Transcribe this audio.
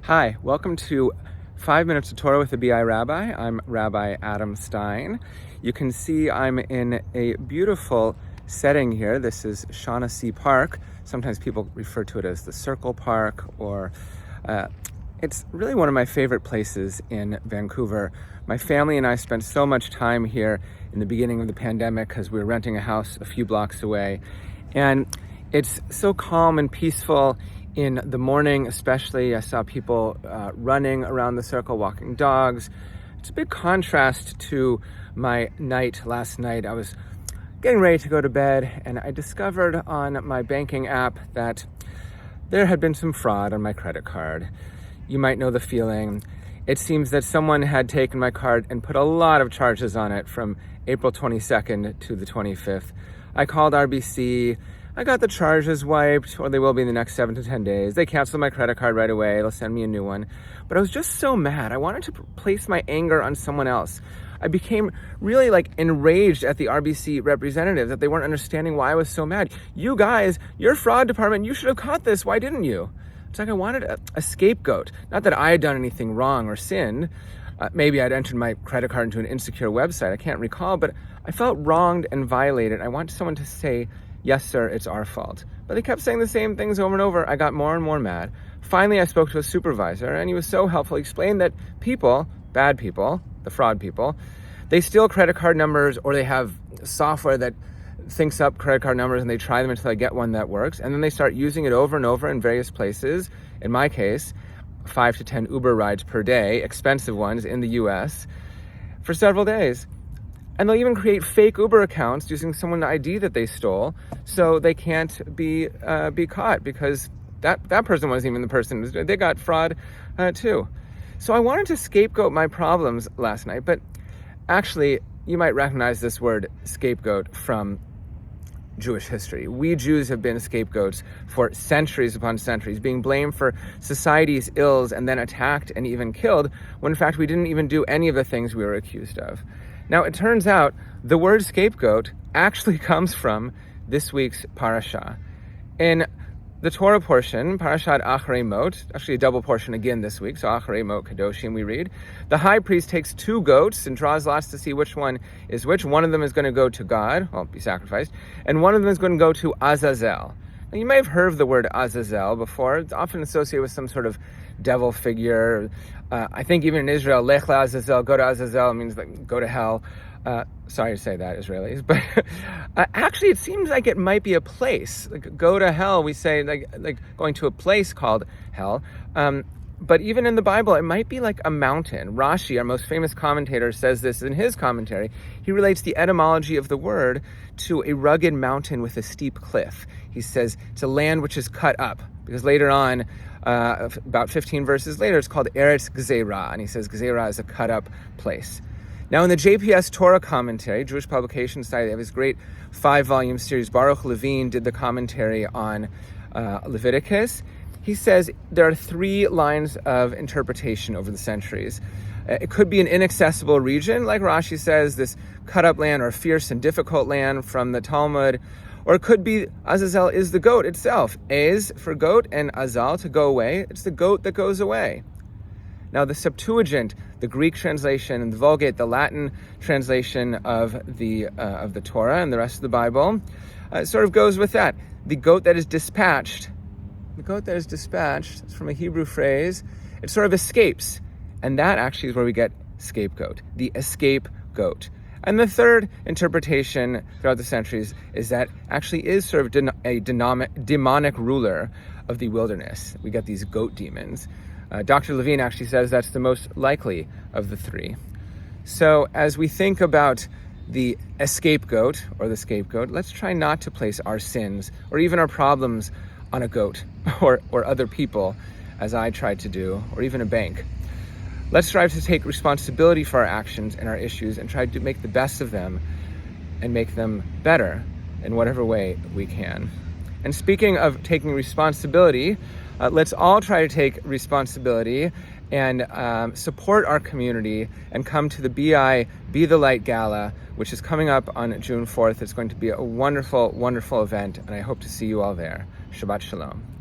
Hi, welcome to 5 Minutes of Torah with the BI Rabbi. I'm Rabbi Adam Stein. You can see I'm in a beautiful setting here. This is Shaughnessy Park. Sometimes people refer to it as the Circle Park, or it's really one of my favorite places in Vancouver. My family and I spent so much time here in the beginning of the pandemic because we were renting a house a few blocks away. And it's so calm and peaceful. In the morning, especially, I saw people running around the circle, walking dogs. It's a big contrast to my night last night. I was getting ready to go to bed, and I discovered on my banking app that there had been some fraud on my credit card. You might know the feeling. It seems that someone had taken my card and put a lot of charges on it from April 22nd to the 25th. I called RBC. I got the charges wiped, or they will be in the next 7 to 10 days. They canceled my credit card right away. They'll send me a new one. But I was just so mad. I wanted to place my anger on someone else. I became really enraged at the RBC representative that they weren't understanding why I was so mad. You guys, your fraud department, you should have caught this. Why didn't you? It's like I wanted a scapegoat. Not that I had done anything wrong or sinned. Maybe I'd entered my credit card into an insecure website. I can't recall, but I felt wronged and violated. I wanted someone to say, yes, sir, it's our fault. But they kept saying the same things over and over. I got more and more mad. Finally, I spoke to a supervisor, and he was so helpful. He explained that people, bad people, the fraud people, they steal credit card numbers, or they have software that thinks up credit card numbers, and they try them until they get one that works. And then they start using it over and over in various places. In my case, 5 to 10 Uber rides per day, expensive ones in the US, for several days. And they'll even create fake Uber accounts using someone's ID that they stole, so they can't be caught, because that person wasn't even the person. They got fraud too. So I wanted to scapegoat my problems last night, but actually, you might recognize this word scapegoat from Jewish history. We Jews have been scapegoats for centuries upon centuries, being blamed for society's ills and then attacked and even killed, when in fact we didn't even do any of the things we were accused of. Now, it turns out the word scapegoat actually comes from this week's parasha. In the Torah portion, Parashat Acharei Mot, actually a double portion again this week, so Acharei Mot Kadoshim we read, the high priest takes 2 goats and draws lots to see which one is which. One of them is going to go to God, be sacrificed, and one of them is going to go to Azazel. Now, you may have heard of the word Azazel before. It's often associated with some sort of devil figure. I think even in Israel, Lech LaAzazel, go to Azazel, means go to hell. Sorry to say that, Israelis, but actually it seems like it might be a place. Go to hell, we say like going to a place called hell. But even in the Bible, it might be like a mountain. Rashi, our most famous commentator, says this in his commentary. He relates the etymology of the word to a rugged mountain with a steep cliff. He says it's a land which is cut up, because later on, about 15 verses later, it's called Eretz Gzeira, and he says Gzeira is a cut up place. Now, in the JPS Torah commentary, Jewish Publication Society, they have this great 5-volume series. Baruch Levine did the commentary on Leviticus. He says there are 3 lines of interpretation over the centuries. It could be an inaccessible region, like Rashi says, this cut-up land, or a fierce and difficult land from the Talmud. Or it could be Azazel is the goat itself. Ez for goat and Azal, to go away. It's the goat that goes away. Now, the Septuagint, the Greek translation, and the Vulgate, the Latin translation of the Torah and the rest of the Bible, sort of goes with that. The goat that is dispatched, it's from a Hebrew phrase, it sort of escapes. And that actually is where we get scapegoat, the escape goat. And the third interpretation throughout the centuries is that actually is sort of a demonic ruler of the wilderness. We get these goat demons. Dr. Levine actually says that's the most likely of the 3. So as we think about the scapegoat or the scapegoat, let's try not to place our sins or even our problems on a goat or other people, as I tried to do, or even a bank. Let's strive to take responsibility for our actions and our issues and try to make the best of them and make them better in whatever way we can. And speaking of taking responsibility, let's all try to take responsibility and support our community and come to the BI Be the Light Gala, which is coming up on June 4th. It's going to be a wonderful, wonderful event, and I hope to see you all there. Shabbat Shalom.